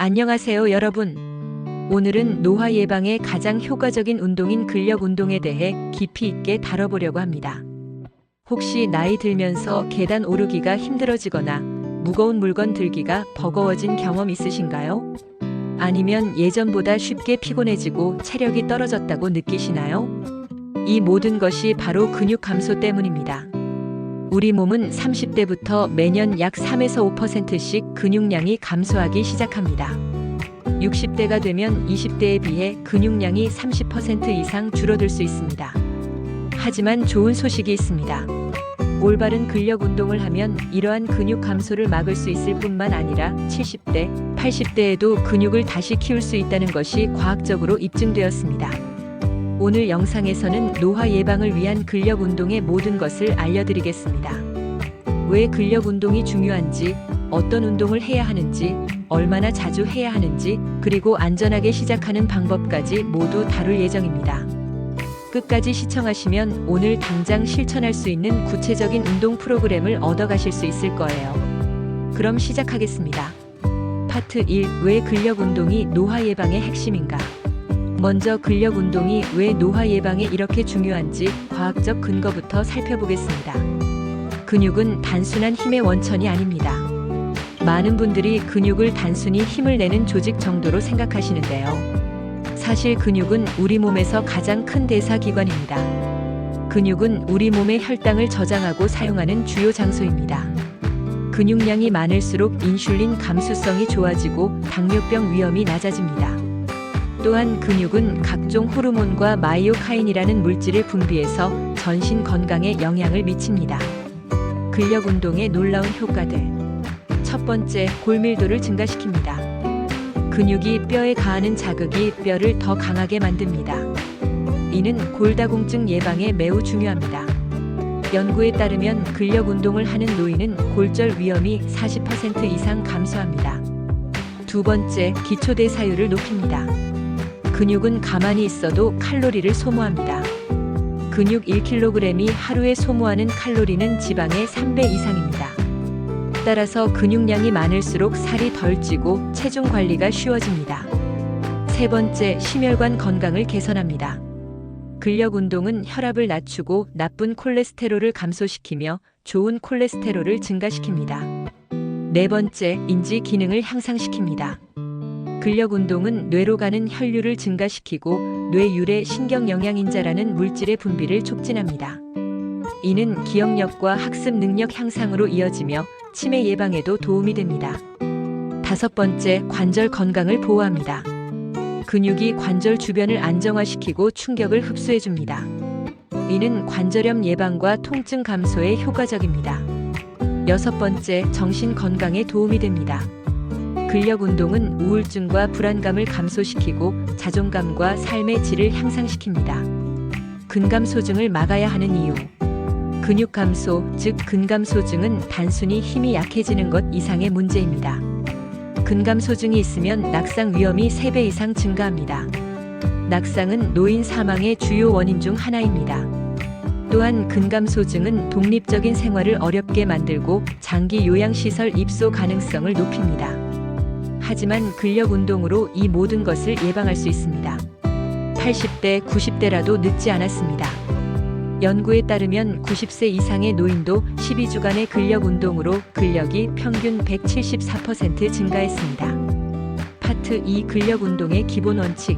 안녕하세요, 여러분. 오늘은 노화 예방에 가장 효과적인 운동인 근력 운동에 대해 깊이 있게 다뤄보려고 합니다. 혹시 나이 들면서 계단 오르기가 힘들어지거나 무거운 물건 들기가 버거워진 경험 있으신가요? 아니면 예전보다 쉽게 피곤해지고 체력이 떨어졌다고 느끼시나요? 이 모든 것이 바로 근육 감소 때문입니다. 우리 몸은 30대부터 매년 약 3에서 5%씩 근육량이 감소하기 시작합니다. 60대가 되면 20대에 비해 근육량이 30% 이상 줄어들 수 있습니다. 하지만 좋은 소식이 있습니다. 올바른 근력 운동을 하면 이러한 근육 감소를 막을 수 있을 뿐만 아니라 70대, 80대에도 근육을 다시 키울 수 있다는 것이 과학적으로 입증되었습니다. 오늘 영상에서는 노화 예방을 위한 근력 운동의 모든 것을 알려드리겠습니다. 왜 근력 운동이 중요한지, 어떤 운동을 해야 하는지, 얼마나 자주 해야 하는지, 그리고 안전하게 시작하는 방법까지 모두 다룰 예정입니다. 끝까지 시청하시면 오늘 당장 실천할 수 있는 구체적인 운동 프로그램을 얻어가실 수 있을 거예요. 그럼 시작하겠습니다. 파트 1. 왜 근력 운동이 노화 예방의 핵심인가? 먼저 근력 운동이 왜 노화 예방에 이렇게 중요한지 과학적 근거부터 살펴보겠습니다. 근육은 단순한 힘의 원천이 아닙니다. 많은 분들이 근육을 단순히 힘을 내는 조직 정도로 생각하시는데요. 사실 근육은 우리 몸에서 가장 큰 대사기관입니다. 근육은 우리 몸의 혈당을 저장하고 사용하는 주요 장소입니다. 근육량이 많을수록 인슐린 감수성이 좋아지고 당뇨병 위험이 낮아집니다. 또한 근육은 각종 호르몬과 마이오카인이라는 물질을 분비해서 전신 건강에 영향을 미칩니다. 근력 운동의 놀라운 효과들. 첫 번째, 골밀도를 증가시킵니다. 근육이 뼈에 가하는 자극이 뼈를 더 강하게 만듭니다. 이는 골다공증 예방에 매우 중요합니다. 연구에 따르면 근력 운동을 하는 노인은 골절 위험이 40% 이상 감소합니다. 두 번째, 기초대사율을 높입니다. 근육은 가만히 있어도 칼로리를 소모합니다. 근육 1kg이 하루에 소모하는 칼로리는 지방의 3배 이상입니다. 따라서 근육량이 많을수록 살이 덜 찌고 체중 관리가 쉬워집니다. 세 번째, 심혈관 건강을 개선합니다. 근력 운동은 혈압을 낮추고 나쁜 콜레스테롤을 감소시키며 좋은 콜레스테롤을 증가시킵니다. 네 번째, 인지 기능을 향상시킵니다. 근력 운동은 뇌로 가는 혈류를 증가시키고 뇌유래 신경영양인자라는 물질의 분비를 촉진합니다. 이는 기억력과 학습 능력 향상으로 이어지며 치매 예방에도 도움이 됩니다. 다섯 번째, 관절 건강을 보호합니다. 근육이 관절 주변을 안정화시키고 충격을 흡수해줍니다. 이는 관절염 예방과 통증 감소에 효과적입니다. 여섯 번째, 정신 건강에 도움이 됩니다. 근력 운동은 우울증과 불안감을 감소시키고 자존감과 삶의 질을 향상시킵니다. 근감소증을 막아야 하는 이유. 근육 감소, 즉 근감소증은 단순히 힘이 약해지는 것 이상의 문제입니다. 근감소증이 있으면 낙상 위험이 3배 이상 증가합니다. 낙상은 노인 사망의 주요 원인 중 하나입니다. 또한 근감소증은 독립적인 생활을 어렵게 만들고 장기 요양시설 입소 가능성을 높입니다. 하지만 근력 운동으로 이 모든 것을 예방할 수 있습니다. 80대, 90대라도 늦지 않았습니다. 연구에 따르면 90세 이상의 노인도 12주간의 근력 운동으로 근력이 평균 174% 증가했습니다. 파트 2. 근력 운동의 기본 원칙.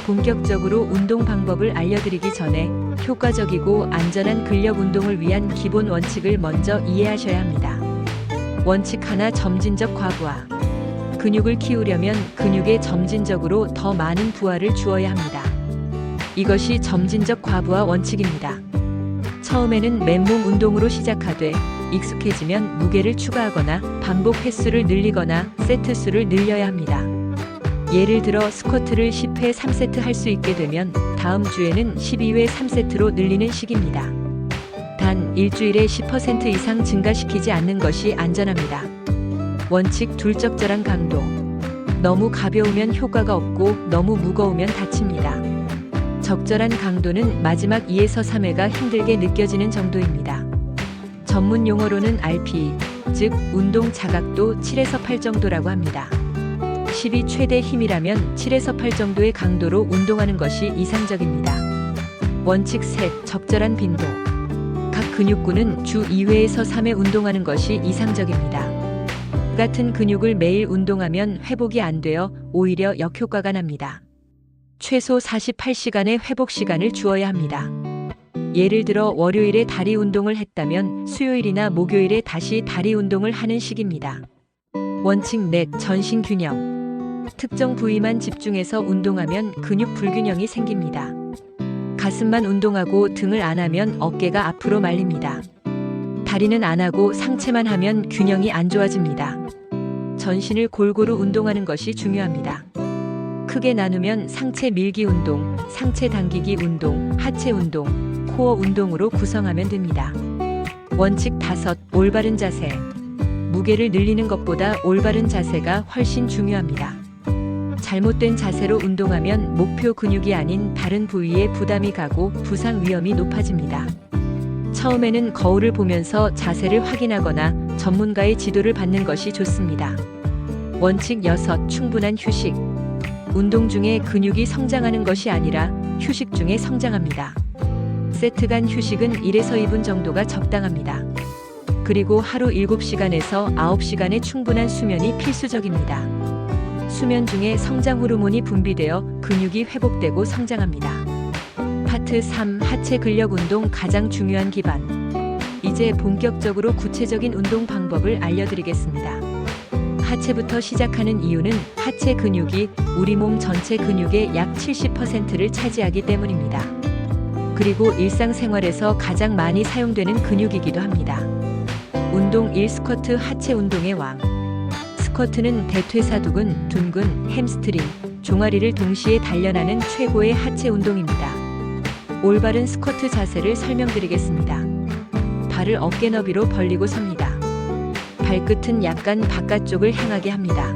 본격적으로 운동 방법을 알려드리기 전에 효과적이고 안전한 근력 운동을 위한 기본 원칙을 먼저 이해하셔야 합니다. 원칙 하나, 점진적 과부하. 근육을 키우려면 근육에 점진적으로 더 많은 부하를 주어야 합니다. 이것이 점진적 과부하 원칙입니다. 처음에는 맨몸 운동으로 시작하되 익숙해지면 무게를 추가하거나 반복 횟수를 늘리거나 세트 수를 늘려야 합니다. 예를 들어 스쿼트를 10회 3세트 할 수 있게 되면 다음 주에는 12회 3세트로 늘리는 식입니다. 단 일주일에 10% 이상 증가시키지 않는 것이 안전합니다. 원칙 둘, 적절한 강도. 너무 가벼우면 효과가 없고 너무 무거우면 다칩니다. 적절한 강도는 마지막 2에서 3회가 힘들게 느껴지는 정도입니다. 전문 용어로는 RPE, 즉 운동 자각도 7에서 8 정도라고 합니다. 10이 최대 힘이라면 7에서 8 정도의 강도로 운동하는 것이 이상적입니다. 원칙 셋, 적절한 빈도. 각 근육군은 주 2회에서 3회 운동하는 것이 이상적입니다. 같은 근육을 매일 운동하면 회복이 안 되어 오히려 역효과가 납니다. 최소 48시간의 회복 시간을 주어야 합니다. 예를 들어 월요일에 다리 운동을 했다면 수요일이나 목요일에 다시 다리 운동을 하는 식입니다. 원칙 넷, 전신 균형. 특정 부위만 집중해서 운동하면 근육 불균형이 생깁니다. 가슴만 운동하고 등을 안 하면 어깨가 앞으로 말립니다. 다리는 안 하고 상체만 하면 균형이 안 좋아집니다. 전신을 골고루 운동하는 것이 중요합니다. 크게 나누면 상체 밀기 운동, 상체 당기기 운동, 하체 운동, 코어 운동으로 구성하면 됩니다. 원칙 5, 올바른 자세. 무게를 늘리는 것보다 올바른 자세가 훨씬 중요합니다. 잘못된 자세로 운동하면 목표 근육이 아닌 다른 부위에 부담이 가고 부상 위험이 높아집니다. 처음에는 거울을 보면서 자세를 확인하거나 전문가의 지도를 받는 것이 좋습니다. 원칙 6, 충분한 휴식. 운동 중에 근육이 성장하는 것이 아니라 휴식 중에 성장합니다. 세트 간 휴식은 1에서 2분 정도가 적당합니다. 그리고 하루 7시간에서 9시간의 충분한 수면이 필수적입니다. 수면 중에 성장 호르몬이 분비되어 근육이 회복되고 성장합니다. 파트 3, 하체 근력 운동 가장 중요한 기반. 이제 본격적으로 구체적인 운동 방법을 알려드리겠습니다. 하체부터 시작하는 이유는 하체 근육이 우리 몸 전체 근육의 약 70%를 차지하기 때문입니다. 그리고 일상생활에서 가장 많이 사용되는 근육이기도 합니다. 운동 1. 스쿼트. 하체 운동의 왕. 스쿼트는 대퇴사두근, 둔근, 햄스트링, 종아리를 동시에 단련하는 최고의 하체 운동입니다. 올바른 스쿼트 자세를 설명드리겠습니다. 발을 어깨 너비로 벌리고 섭니다. 발끝은 약간 바깥쪽을 향하게 합니다.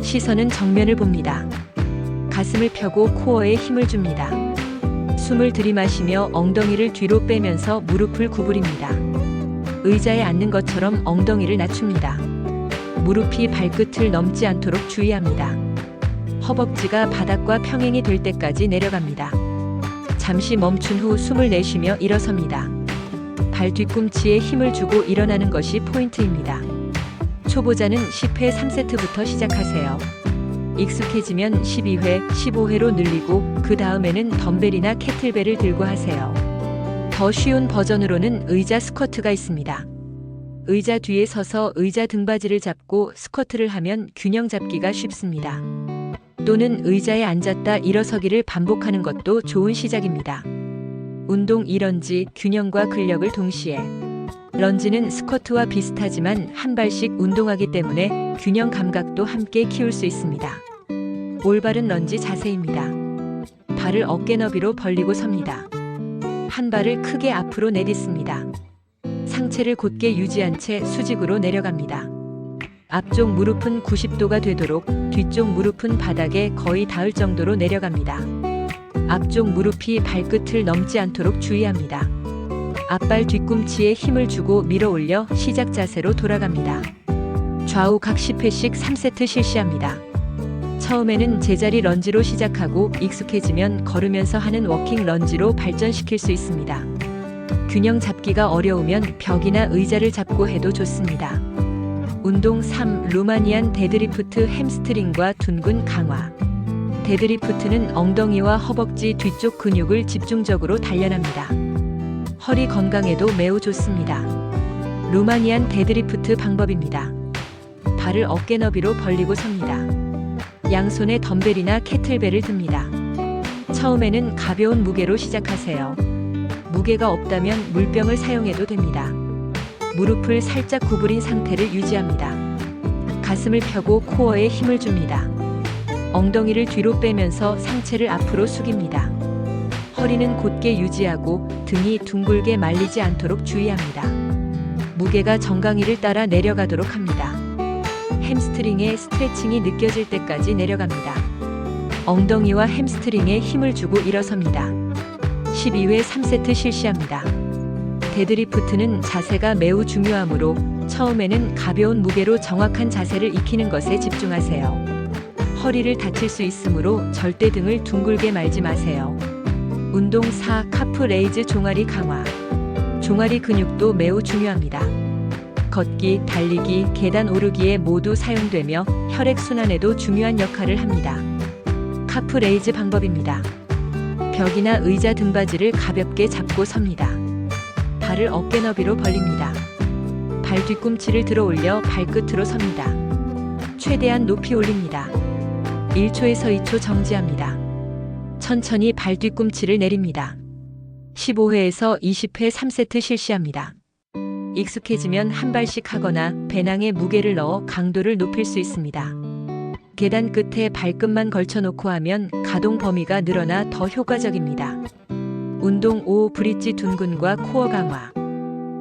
시선은 정면을 봅니다. 가슴을 펴고 코어에 힘을 줍니다. 숨을 들이마시며 엉덩이를 뒤로 빼면서 무릎을 구부립니다. 의자에 앉는 것처럼 엉덩이를 낮춥니다. 무릎이 발끝을 넘지 않도록 주의합니다. 허벅지가 바닥과 평행이 될 때까지 내려갑니다. 잠시 멈춘 후 숨을 내쉬며 일어섭니다. 발 뒤꿈치에 힘을 주고 일어나는 것이 포인트입니다. 초보자는 10회 3세트부터 시작하세요. 익숙해지면 12회, 15회로 늘리고 그 다음에는 덤벨이나 캐틀벨을 들고 하세요. 더 쉬운 버전으로는 의자 스쿼트가 있습니다. 의자 뒤에 서서 의자 등받이를 잡고 스쿼트를 하면 균형 잡기가 쉽습니다. 또는 의자에 앉았다 일어서기를 반복하는 것도 좋은 시작입니다. 운동 2런지, 균형과 근력을 동시에. 런지는 스쿼트와 비슷하지만 한 발씩 운동하기 때문에 균형 감각도 함께 키울 수 있습니다. 올바른 런지 자세입니다. 발을 어깨 너비로 벌리고 섭니다. 한 발을 크게 앞으로 내딛습니다. 상체를 곧게 유지한 채 수직으로 내려갑니다. 앞쪽 무릎은 90도가 되도록 뒤쪽 무릎은 바닥에 거의 닿을 정도로 내려갑니다. 앞쪽 무릎이 발끝을 넘지 않도록 주의합니다. 앞발 뒤꿈치에 힘을 주고 밀어 올려 시작 자세로 돌아갑니다. 좌우 각 10회씩 3세트 실시합니다. 처음에는 제자리 런지로 시작하고 익숙해지면 걸으면서 하는 워킹 런지로 발전시킬 수 있습니다. 균형 잡기가 어려우면 벽이나 의자를 잡고 해도 좋습니다. 운동 3. 루마니안 데드리프트. 햄스트링과 둔근 강화. 데드리프트는 엉덩이와 허벅지 뒤쪽 근육을 집중적으로 단련합니다. 허리 건강에도 매우 좋습니다. 루마니안 데드리프트 방법입니다. 발을 어깨 너비로 벌리고 섭니다. 양손에 덤벨이나 캐틀벨을 듭니다. 처음에는 가벼운 무게로 시작하세요. 무게가 없다면 물병을 사용해도 됩니다. 무릎을 살짝 구부린 상태를 유지합니다. 가슴을 펴고 코어에 힘을 줍니다. 엉덩이를 뒤로 빼면서 상체를 앞으로 숙입니다. 허리는 곧게 유지하고 등이 둥글게 말리지 않도록 주의합니다. 무게가 정강이를 따라 내려가도록 합니다. 햄스트링의 스트레칭이 느껴질 때까지 내려갑니다. 엉덩이와 햄스트링에 힘을 주고 일어섭니다. 12회 3세트 실시합니다. 데드리프트는 자세가 매우 중요하므로 처음에는 가벼운 무게로 정확한 자세를 익히는 것에 집중하세요. 허리를 다칠 수 있으므로 절대 등을 둥글게 말지 마세요. 운동 4. 카프 레이즈 종아리 강화. 종아리 근육도 매우 중요합니다. 걷기, 달리기, 계단 오르기에 모두 사용되며 혈액순환에도 중요한 역할을 합니다. 카프 레이즈 방법입니다. 벽이나 의자 등받이를 가볍게 잡고 섭니다. 발을 어깨 너비로 벌립니다. 발 뒤꿈치를 들어 올려 발끝으로 섭니다. 최대한 높이 올립니다. 1초에서 2초 정지합니다. 천천히 발 뒤꿈치를 내립니다. 15회에서 20회 3세트 실시합니다. 익숙해지면 한 발씩 하거나 배낭에 무게를 넣어 강도를 높일 수 있습니다. 계단 끝에 발끝만 걸쳐놓고 하면 가동 범위가 늘어나 더 효과적입니다. 운동 5. 브릿지 둔근과 코어 강화.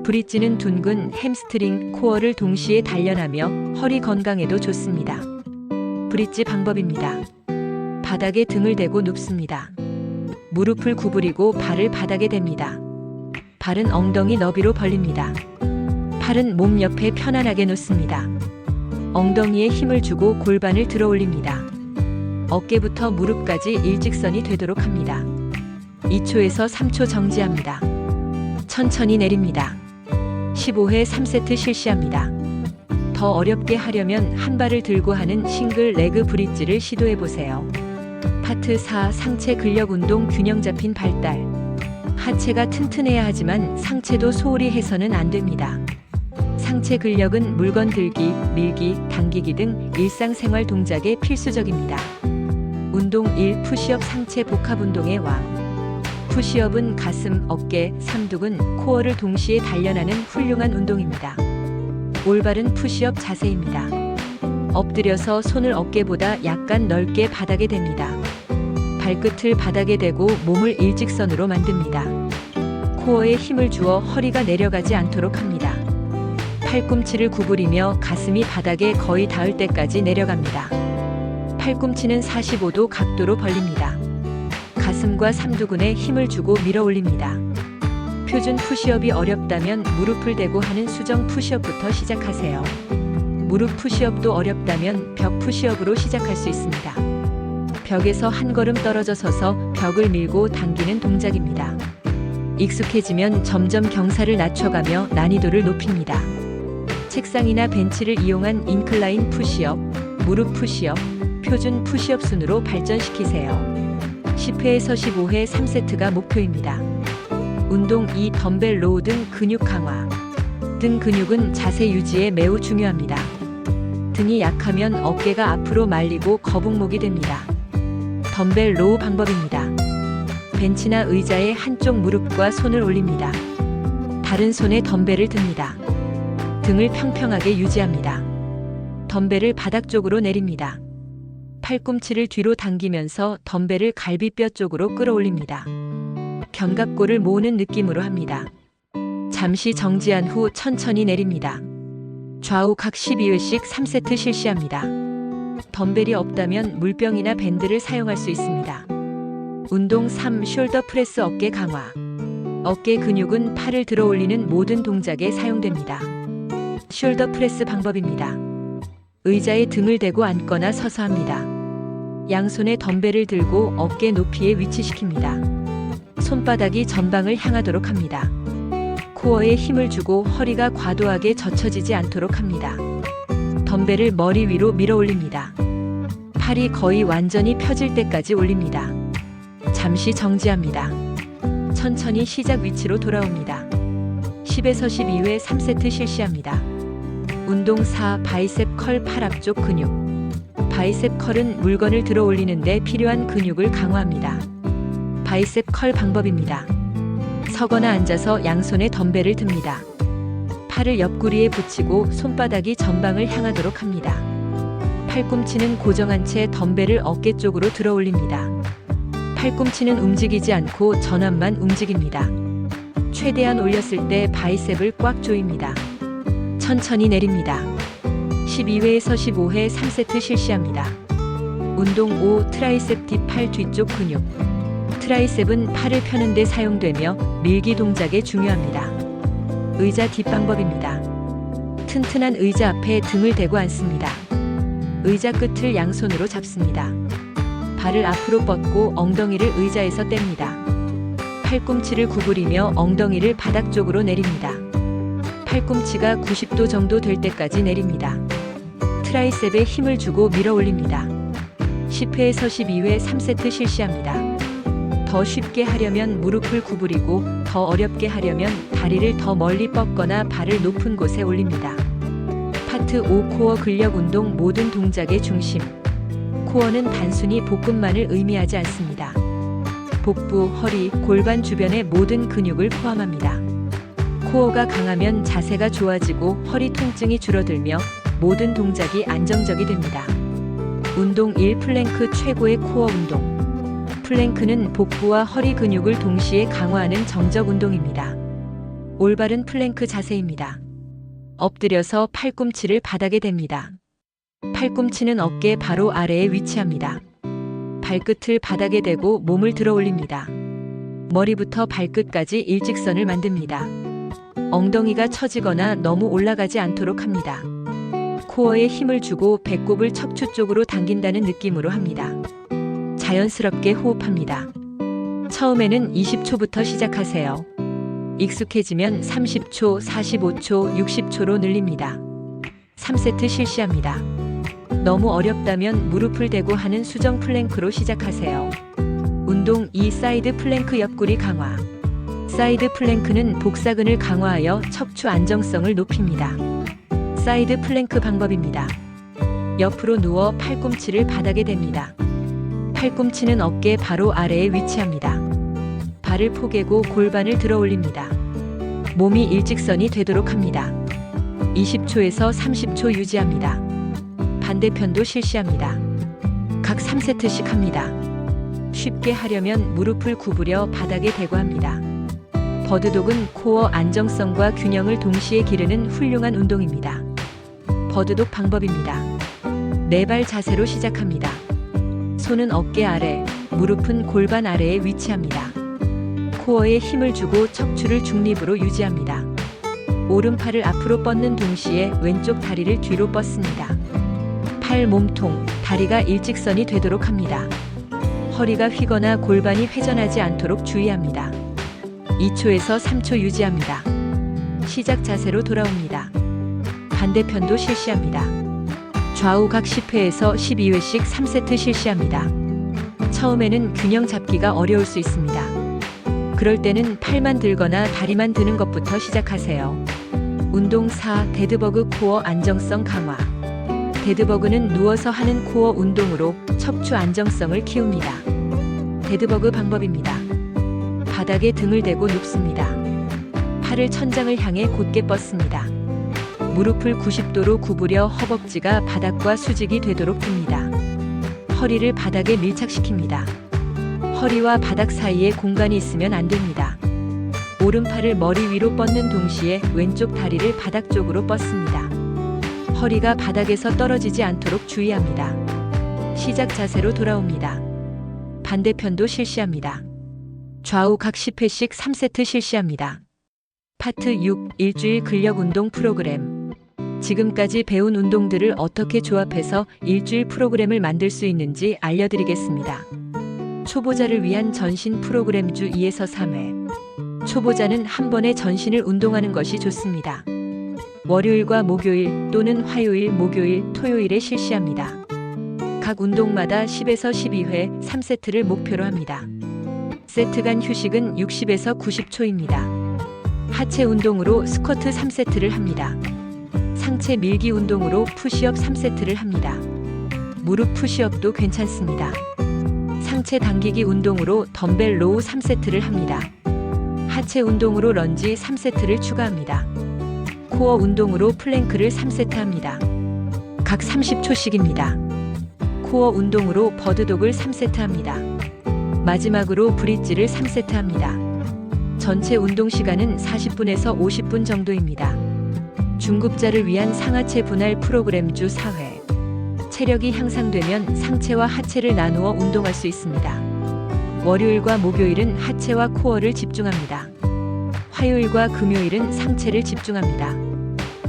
브릿지는 둔근, 햄스트링, 코어를 동시에 단련하며 허리 건강에도 좋습니다. 브릿지 방법입니다. 바닥에 등을 대고 눕습니다. 무릎을 구부리고 발을 바닥에 댑니다. 발은 엉덩이 너비로 벌립니다. 팔은 몸 옆에 편안하게 놓습니다. 엉덩이에 힘을 주고 골반을 들어 올립니다. 어깨부터 무릎까지 일직선이 되도록 합니다. 2초에서 3초 정지합니다. 천천히 내립니다. 15회 3세트 실시합니다. 더 어렵게 하려면 한 발을 들고 하는 싱글 레그 브릿지를 시도해 보세요. 파트 4. 상체 근력 운동 균형 잡힌 발달. 하체가 튼튼해야 하지만 상체도 소홀히 해서는 안 됩니다. 상체 근력은 물건 들기, 밀기, 당기기 등 일상생활 동작에 필수적입니다. 운동 1. 푸시업 상체 복합 운동의 왕. 푸시업은 가슴, 어깨, 삼두근, 코어를 동시에 단련하는 훌륭한 운동입니다. 올바른 푸시업 자세입니다. 엎드려서 손을 어깨보다 약간 넓게 바닥에 댑니다. 발끝을 바닥에 대고 몸을 일직선으로 만듭니다. 코어에 힘을 주어 허리가 내려가지 않도록 합니다. 팔꿈치를 구부리며 가슴이 바닥에 거의 닿을 때까지 내려갑니다. 팔꿈치는 45도 각도로 벌립니다. 가슴과 삼두근에 힘을 주고 밀어 올립니다. 표준 푸시업이 어렵다면 무릎을 대고 하는 수정 푸시업부터 시작하세요. 무릎 푸시업도 어렵다면 벽 푸시업으로 시작할 수 있습니다. 벽에서 한 걸음 떨어져 서서 벽을 밀고 당기는 동작입니다. 익숙해지면 점점 경사를 낮춰가며 난이도를 높입니다. 책상이나 벤치를 이용한 인클라인 푸시업, 무릎 푸시업, 표준 푸시업 순으로 발전시키세요. 10회에서 15회 3세트가 목표입니다. 운동 2. 덤벨 로우 등 근육 강화. 등 근육은 자세 유지에 매우 중요합니다. 등이 약하면 어깨가 앞으로 말리고 거북목이 됩니다. 덤벨 로우 방법입니다. 벤치나 의자에 한쪽 무릎과 손을 올립니다. 다른 손에 덤벨을 듭니다. 등을 평평하게 유지합니다. 덤벨을 바닥 쪽으로 내립니다. 팔꿈치를 뒤로 당기면서 덤벨을 갈비뼈 쪽으로 끌어올립니다. 견갑골을 모으는 느낌으로 합니다. 잠시 정지한 후 천천히 내립니다. 좌우 각 12회씩 3세트 실시합니다. 덤벨이 없다면 물병이나 밴드를 사용할 수 있습니다. 운동 3. 숄더 프레스 어깨 강화. 어깨 근육은 팔을 들어 올리는 모든 동작에 사용됩니다. 숄더 프레스 방법입니다. 의자에 등을 대고 앉거나 서서 합니다. 양손에 덤벨을 들고 어깨 높이에 위치시킵니다. 손바닥이 전방을 향하도록 합니다. 코어에 힘을 주고 허리가 과도하게 젖혀지지 않도록 합니다. 덤벨을 머리 위로 밀어 올립니다. 팔이 거의 완전히 펴질 때까지 올립니다. 잠시 정지합니다. 천천히 시작 위치로 돌아옵니다. 10에서 12회 3세트 실시합니다. 운동 4. 바이셉 컬 팔 앞쪽 근육. 바이셉 컬은 물건을 들어 올리는데 필요한 근육을 강화합니다. 바이셉 컬 방법입니다. 서거나 앉아서 양손에 덤벨을 듭니다. 팔을 옆구리에 붙이고 손바닥이 전방을 향하도록 합니다. 팔꿈치는 고정한 채 덤벨을 어깨 쪽으로 들어 올립니다. 팔꿈치는 움직이지 않고 전완만 움직입니다. 최대한 올렸을 때 바이셉을 꽉 조입니다. 천천히 내립니다. 12회에서 15회 3세트 실시합니다. 운동 5. 트라이셉 딥 팔 뒤쪽 근육. 트라이셉은 팔을 펴는 데 사용되며 밀기 동작에 중요합니다. 의자 뒷 방법입니다. 튼튼한 의자 앞에 등을 대고 앉습니다. 의자 끝을 양손으로 잡습니다. 발을 앞으로 뻗고 엉덩이를 의자에서 뗍니다. 팔꿈치를 구부리며 엉덩이를 바닥 쪽으로 내립니다. 팔꿈치가 90도 정도 될 때까지 내립니다. 트라이셉에 힘을 주고 밀어 올립니다. 10회에서 12회 3세트 실시합니다. 더 쉽게 하려면 무릎을 구부리고 더 어렵게 하려면 다리를 더 멀리 뻗거나 발을 높은 곳에 올립니다. 파트 5 코어 근력 운동 모든 동작의 중심. 코어는 단순히 복근만을 의미하지 않습니다. 복부, 허리, 골반 주변의 모든 근육을 포함합니다. 코어가 강하면 자세가 좋아지고 허리 통증이 줄어들며 모든 동작이 안정적이 됩니다. 운동 1 플랭크 최고의 코어 운동. 플랭크는 복부와 허리 근육을 동시에 강화하는 정적 운동입니다. 올바른 플랭크 자세입니다. 엎드려서 팔꿈치를 바닥에 댑니다. 팔꿈치는 어깨 바로 아래에 위치합니다. 발끝을 바닥에 대고 몸을 들어 올립니다. 머리부터 발끝까지 일직선을 만듭니다. 엉덩이가 처지거나 너무 올라가지 않도록 합니다. 코어에 힘을 주고 배꼽을 척추 쪽으로 당긴다는 느낌으로 합니다. 자연스럽게 호흡합니다. 처음에는 20초부터 시작하세요. 익숙해지면 30초, 45초, 60초로 늘립니다. 3세트 실시합니다. 너무 어렵다면 무릎을 대고 하는 수정 플랭크로 시작하세요. 운동 2 사이드 플랭크 옆구리 강화. 사이드 플랭크는 복사근을 강화하여 척추 안정성을 높입니다. 사이드 플랭크 방법입니다. 옆으로 누워 팔꿈치를 바닥에 댑니다. 팔꿈치는 어깨 바로 아래에 위치합니다. 발을 포개고 골반을 들어 올립니다. 몸이 일직선이 되도록 합니다. 20초에서 30초 유지합니다. 반대편도 실시합니다. 각 3세트씩 합니다. 쉽게 하려면 무릎을 구부려 바닥에 대고 합니다. 버드독은 코어 안정성과 균형을 동시에 기르는 훌륭한 운동입니다. 버드독 방법입니다. 네 발 자세로 시작합니다. 손은 어깨 아래, 무릎은 골반 아래에 위치합니다. 코어에 힘을 주고 척추를 중립으로 유지합니다. 오른팔을 앞으로 뻗는 동시에 왼쪽 다리를 뒤로 뻗습니다. 팔, 몸통, 다리가 일직선이 되도록 합니다. 허리가 휘거나 골반이 회전하지 않도록 주의합니다. 2초에서 3초 유지합니다. 시작 자세로 돌아옵니다. 반대편도 실시합니다. 좌우 각 10회에서 12회씩 3세트 실시합니다. 처음에는 균형 잡기가 어려울 수 있습니다. 그럴 때는 팔만 들거나 다리만 드는 것부터 시작하세요. 운동 4 데드버그 코어 안정성 강화. 데드버그는 누워서 하는 코어 운동으로 척추 안정성을 키웁니다. 데드버그 방법입니다. 바닥에 등을 대고 눕습니다. 팔을 천장을 향해 곧게 뻗습니다. 무릎을 90도로 구부려 허벅지가 바닥과 수직이 되도록 듭니다. 허리를 바닥에 밀착시킵니다. 허리와 바닥 사이에 공간이 있으면 안 됩니다. 오른팔을 머리 위로 뻗는 동시에 왼쪽 다리를 바닥 쪽으로 뻗습니다. 허리가 바닥에서 떨어지지 않도록 주의합니다. 시작 자세로 돌아옵니다. 반대편도 실시합니다. 좌우 각 10회씩 3세트 실시합니다. 파트 6 일주일 근력 운동 프로그램. 지금까지 배운 운동들을 어떻게 조합해서 일주일 프로그램을 만들 수 있는지 알려드리겠습니다. 초보자를 위한 전신 프로그램 주 2에서 3회. 초보자는 한 번에 전신을 운동하는 것이 좋습니다. 월요일과 목요일 또는 화요일, 목요일, 토요일에 실시합니다. 각 운동마다 10에서 12회 3세트를 목표로 합니다. 세트 간 휴식은 60에서 90초입니다. 하체 운동으로 스쿼트 3세트를 합니다. 상체 밀기 운동으로 푸시업 3세트를 합니다. 무릎 푸시업도 괜찮습니다. 상체 당기기 운동으로 덤벨 로우 3세트를 합니다. 하체 운동으로 런지 3세트를 추가합니다. 코어 운동으로 플랭크를 3세트 합니다. 각 30초씩입니다. 코어 운동으로 버드독을 3세트 합니다. 마지막으로 브릿지를 3세트 합니다. 전체 운동 시간은 40분에서 50분 정도입니다. 중급자를 위한 상하체 분할 프로그램 주 4회. 체력이 향상되면 상체와 하체를 나누어 운동할 수 있습니다. 월요일과 목요일은 하체와 코어를 집중합니다. 화요일과 금요일은 상체를 집중합니다.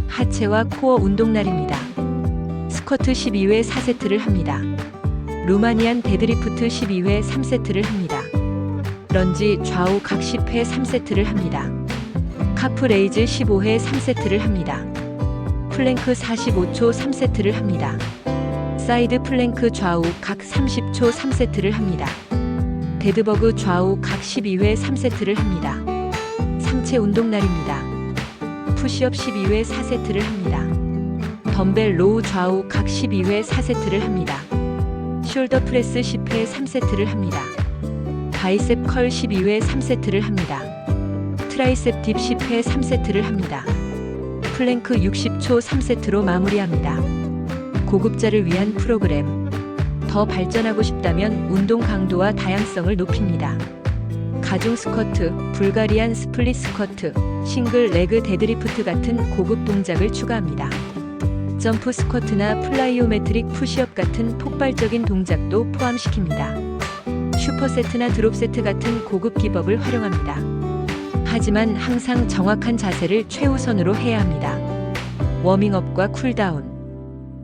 하체와 코어 운동 날입니다. 스쿼트 12회 4세트를 합니다. 루마니안 데드리프트 12회 3세트를 합니다. 런지 좌우 각 10회 3세트를 합니다. 카프레이즈 15회 3세트를 합니다. 플랭크 45초 3세트를 합니다. 사이드 플랭크 좌우 각 30초 3세트를 합니다. 데드버그 좌우 각 12회 3세트를 합니다. 상체 운동 날입니다. 푸시업 12회 4세트를 합니다. 덤벨 로우 좌우 각 12회 4세트를 합니다. 숄더 프레스 10회 3세트를 합니다. 바이셉 컬 12회 3세트를 합니다. 트라이셉 딥 10회 3세트를 합니다. 플랭크 60초 3세트로 마무리합니다. 고급자를 위한 프로그램. 더 발전하고 싶다면 운동 강도와 다양성을 높입니다. 가중 스쿼트, 불가리안 스플릿 스쿼트, 싱글 레그 데드리프트 같은 고급 동작을 추가합니다. 점프 스쿼트나 플라이오메트릭 푸시업 같은 폭발적인 동작도 포함시킵니다. 슈퍼세트나 드롭세트 같은 고급 기법을 활용합니다. 하지만 항상 정확한 자세를 최우선으로 해야 합니다. 워밍업과 쿨다운.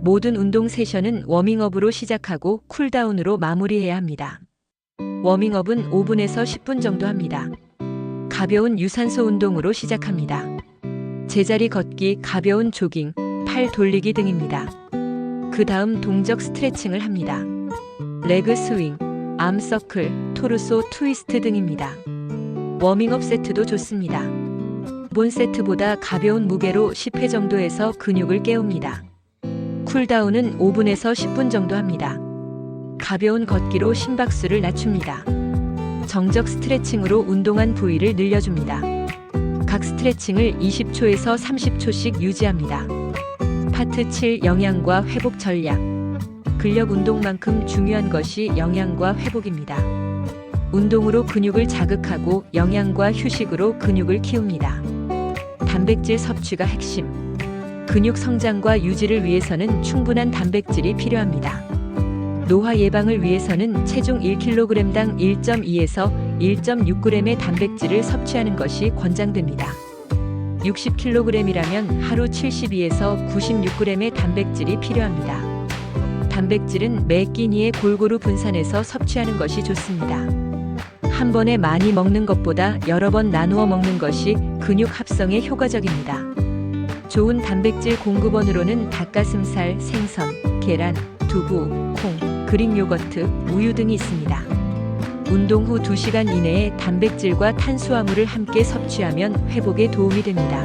모든 운동 세션은 워밍업으로 시작하고 쿨다운으로 마무리해야 합니다. 워밍업은 5분에서 10분 정도 합니다. 가벼운 유산소 운동으로 시작합니다. 제자리 걷기, 가벼운 조깅, 팔 돌리기 등입니다. 그 다음 동적 스트레칭을 합니다. 레그 스윙, 암 서클, 토르소 트위스트 등입니다. 워밍업 세트도 좋습니다. 본 세트보다 가벼운 무게로 10회 정도에서 근육을 깨웁니다. 쿨다운은 5분에서 10분 정도 합니다. 가벼운 걷기로 심박수를 낮춥니다. 정적 스트레칭으로 운동한 부위를 늘려줍니다. 각 스트레칭을 20초에서 30초씩 유지합니다. 파트 7 영양과 회복 전략. 근력 운동만큼 중요한 것이 영양과 회복입니다. 운동으로 근육을 자극하고 영양과 휴식으로 근육을 키웁니다. 단백질 섭취가 핵심. 근육 성장과 유지를 위해서는 충분한 단백질이 필요합니다. 노화 예방을 위해서는 체중 1kg당 1.2에서 1.6g의 단백질을 섭취하는 것이 권장됩니다. 60kg이라면 하루 72에서 96g의 단백질이 필요합니다. 단백질은 매 끼니에 골고루 분산해서 섭취하는 것이 좋습니다. 한 번에 많이 먹는 것보다 여러 번 나누어 먹는 것이 근육 합성에 효과적입니다. 좋은 단백질 공급원으로는 닭가슴살, 생선, 계란, 두부, 콩, 그릭 요거트, 우유 등이 있습니다. 운동 후 2시간 이내에 단백질과 탄수화물을 함께 섭취하면 회복에 도움이 됩니다.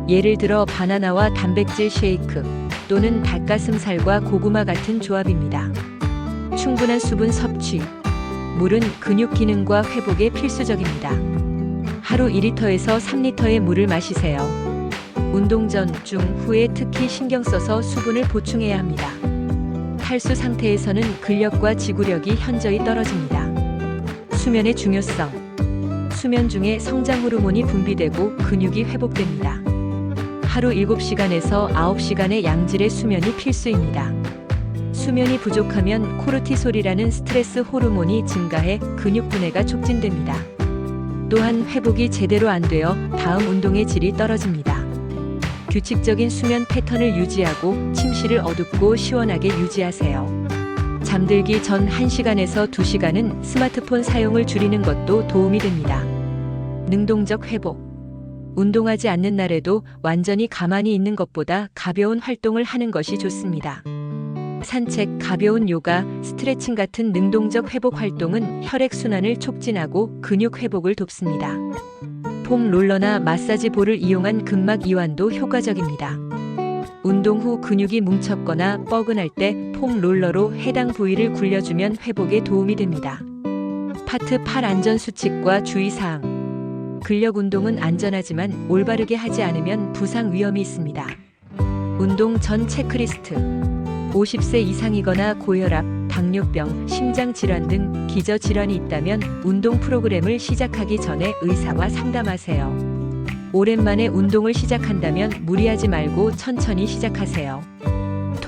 예를 들어 바나나와 단백질 쉐이크 또는 닭가슴살과 고구마 같은 조합입니다. 충분한 수분 섭취. 물은 근육 기능과 회복에 필수적입니다. 하루 2리터에서 3리터의 물을 마시세요. 운동 전, 중, 후에 특히 신경 써서 수분을 보충해야 합니다. 탈수 상태에서는 근력과 지구력이 현저히 떨어집니다. 수면의 중요성. 수면 중에 성장 호르몬이 분비되고 근육이 회복됩니다. 하루 7시간에서 9시간의 양질의 수면이 필수입니다. 수면이 부족하면 코르티솔이라는 스트레스 호르몬이 증가해 근육 분해가 촉진됩니다. 또한 회복이 제대로 안 되어 다음 운동의 질이 떨어집니다. 규칙적인 수면 패턴을 유지하고 침실을 어둡고 시원하게 유지하세요. 잠들기 전 1시간에서 2시간은 스마트폰 사용을 줄이는 것도 도움이 됩니다. 능동적 회복. 운동하지 않는 날에도 완전히 가만히 있는 것보다 가벼운 활동을 하는 것이 좋습니다. 산책, 가벼운 요가, 스트레칭 같은 능동적 회복 활동은 혈액순환을 촉진하고 근육 회복을 돕습니다. 폼 롤러나 마사지 볼을 이용한 근막 이완도 효과적입니다. 운동 후 근육이 뭉쳤거나 뻐근할 때 폼 롤러로 해당 부위를 굴려주면 회복에 도움이 됩니다. 파트 8 안전수칙과 주의사항. 근력 운동은 안전하지만 올바르게 하지 않으면 부상 위험이 있습니다. 운동 전 체크리스트. 50세 이상이거나 고혈압, 당뇨병, 심장질환 등 기저질환이 있다면 운동 프로그램을 시작하기 전에 의사와 상담하세요. 오랜만에 운동을 시작한다면 무리하지 말고 천천히 시작하세요.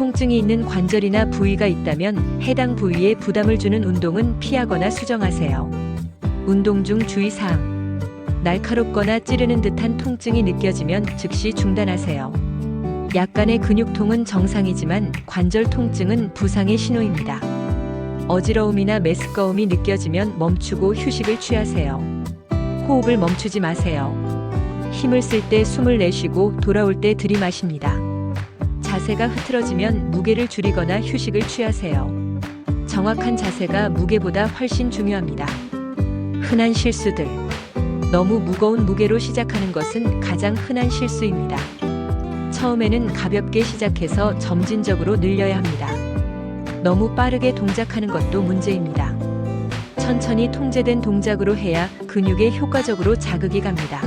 통증이 있는 관절이나 부위가 있다면 해당 부위에 부담을 주는 운동은 피하거나 수정하세요. 운동 중 주의사항. 날카롭거나 찌르는 듯한 통증이 느껴지면 즉시 중단하세요. 약간의 근육통은 정상이지만 관절 통증은 부상의 신호입니다. 어지러움이나 메스꺼움이 느껴지면 멈추고 휴식을 취하세요. 호흡을 멈추지 마세요. 힘을 쓸 때 숨을 내쉬고 돌아올 때 들이마십니다. 자세가 흐트러지면 무게를 줄이거나 휴식을 취하세요. 정확한 자세가 무게보다 훨씬 중요합니다. 흔한 실수들. 너무 무거운 무게로 시작하는 것은 가장 흔한 실수입니다. 처음에는 가볍게 시작해서 점진적으로 늘려야 합니다. 너무 빠르게 동작하는 것도 문제입니다. 천천히 통제된 동작으로 해야 근육에 효과적으로 자극이 갑니다.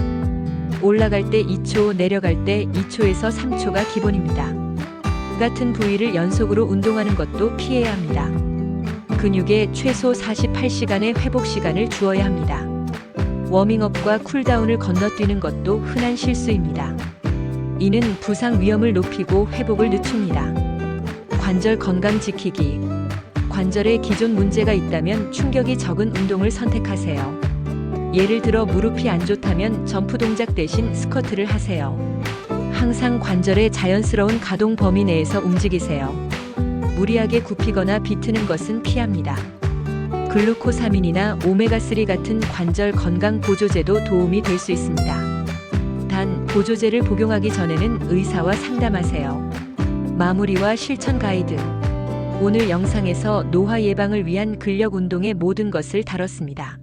올라갈 때 2초, 내려갈 때 2초에서 3초가 기본입니다. 같은 부위를 연속으로 운동하는 것도 피해야 합니다. 근육에 최소 48시간의 회복 시간을 주어야 합니다. 워밍업과 쿨다운을 건너뛰는 것도 흔한 실수입니다. 이는 부상 위험을 높이고 회복을 늦춥니다. 관절 건강 지키기. 관절에 기존 문제가 있다면 충격이 적은 운동을 선택하세요. 예를 들어 무릎이 안 좋다면 점프 동작 대신 스쿼트를 하세요. 항상 관절의 자연스러운 가동 범위 내에서 움직이세요. 무리하게 굽히거나 비트는 것은 피합니다. 글루코사민이나 오메가3 같은 관절 건강 보조제도 도움이 될 수 있습니다. 단, 보조제를 복용하기 전에는 의사와 상담하세요. 마무리와 실천 가이드. 오늘 영상에서 노화 예방을 위한 근력 운동의 모든 것을 다뤘습니다.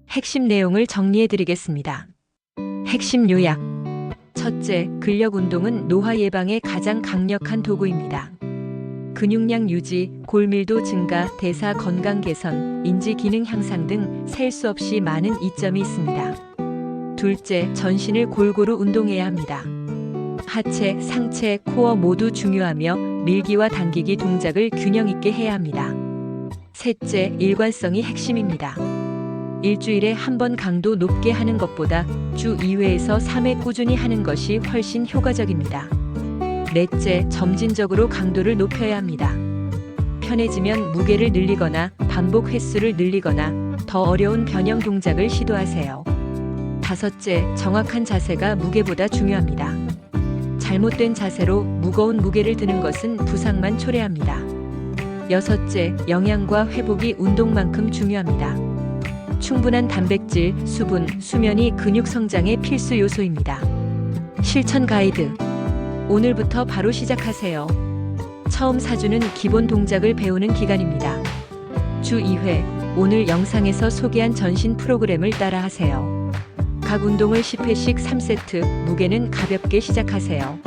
핵심 내용을 정리해 드리겠습니다. 핵심 요약. 첫째, 근력 운동은 노화 예방의 가장 강력한 도구입니다. 근육량 유지, 골밀도 증가, 대사 건강 개선, 인지 기능 향상 등 셀 수 없이 많은 이점이 있습니다. 둘째, 전신을 골고루 운동해야 합니다. 하체, 상체, 코어 모두 중요하며 밀기와 당기기 동작을 균형 있게 해야 합니다. 셋째, 일관성이 핵심입니다. 일주일에 한 번 강도 높게 하는 것보다 주 2회에서 3회 꾸준히 하는 것이 훨씬 효과적입니다. 넷째, 점진적으로 강도를 높여야 합니다. 편해지면 무게를 늘리거나 반복 횟수를 늘리거나 더 어려운 변형 동작을 시도하세요. 다섯째, 정확한 자세가 무게보다 중요합니다. 잘못된 자세로 무거운 무게를 드는 것은 부상만 초래합니다. 여섯째, 영양과 회복이 운동만큼 중요합니다. 충분한 단백질, 수분, 수면이 근육 성장의 필수 요소입니다. 실천 가이드. 오늘부터 바로 시작하세요. 처음 4주는 기본 동작을 배우는 기간입니다. 주 2회, 오늘 영상에서 소개한 전신 프로그램을 따라하세요. 각 운동을 10회씩 3세트, 무게는 가볍게 시작하세요.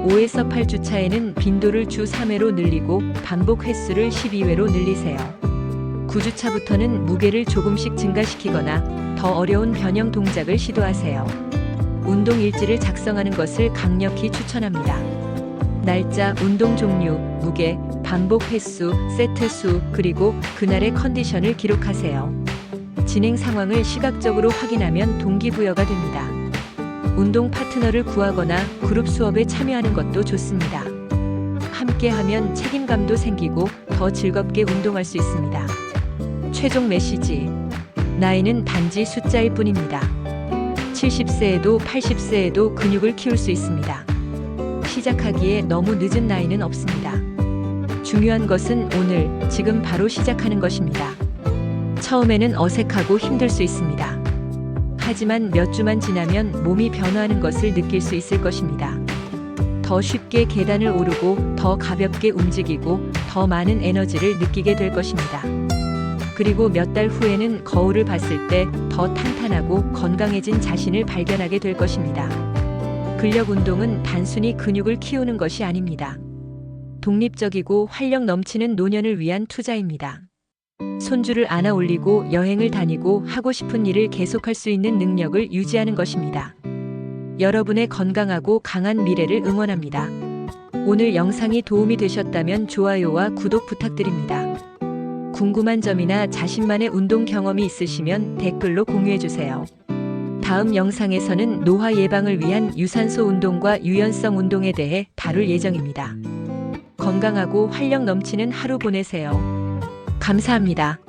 5에서 8주차에는 빈도를 주 3회로 늘리고 반복 횟수를 12회로 늘리세요. 9주차부터는 무게를 조금씩 증가시키거나 더 어려운 변형 동작을 시도하세요. 운동 일지를 작성하는 것을 강력히 추천합니다. 날짜, 운동 종류, 무게, 반복 횟수, 세트 수, 그리고 그날의 컨디션을 기록하세요. 진행 상황을 시각적으로 확인하면 동기부여가 됩니다. 운동 파트너를 구하거나 그룹 수업에 참여하는 것도 좋습니다. 함께하면 책임감도 생기고 더 즐겁게 운동할 수 있습니다. 최종 메시지. 나이는 단지 숫자일 뿐입니다. 70세에도 80세에도 근육을 키울 수 있습니다. 시작하기에 너무 늦은 나이는 없습니다. 중요한 것은 오늘, 지금 바로 시작하는 것입니다. 처음에는 어색하고 힘들 수 있습니다. 하지만 몇 주만 지나면 몸이 변화하는 것을 느낄 수 있을 것입니다. 더 쉽게 계단을 오르고 더 가볍게 움직이고 더 많은 에너지를 느끼게 될 것입니다. 그리고 몇 달 후에는 거울을 봤을 때 더 탄탄하고 건강해진 자신을 발견하게 될 것입니다. 근력 운동은 단순히 근육을 키우는 것이 아닙니다. 독립적이고 활력 넘치는 노년을 위한 투자입니다. 손주를 안아 올리고 여행을 다니고 하고 싶은 일을 계속할 수 있는 능력을 유지하는 것입니다. 여러분의 건강하고 강한 미래를 응원합니다. 오늘 영상이 도움이 되셨다면 좋아요와 구독 부탁드립니다. 궁금한 점이나 자신만의 운동 경험이 있으시면 댓글로 공유해주세요. 다음 영상에서는 노화 예방을 위한 유산소 운동과 유연성 운동에 대해 다룰 예정입니다. 건강하고 활력 넘치는 하루 보내세요. 감사합니다.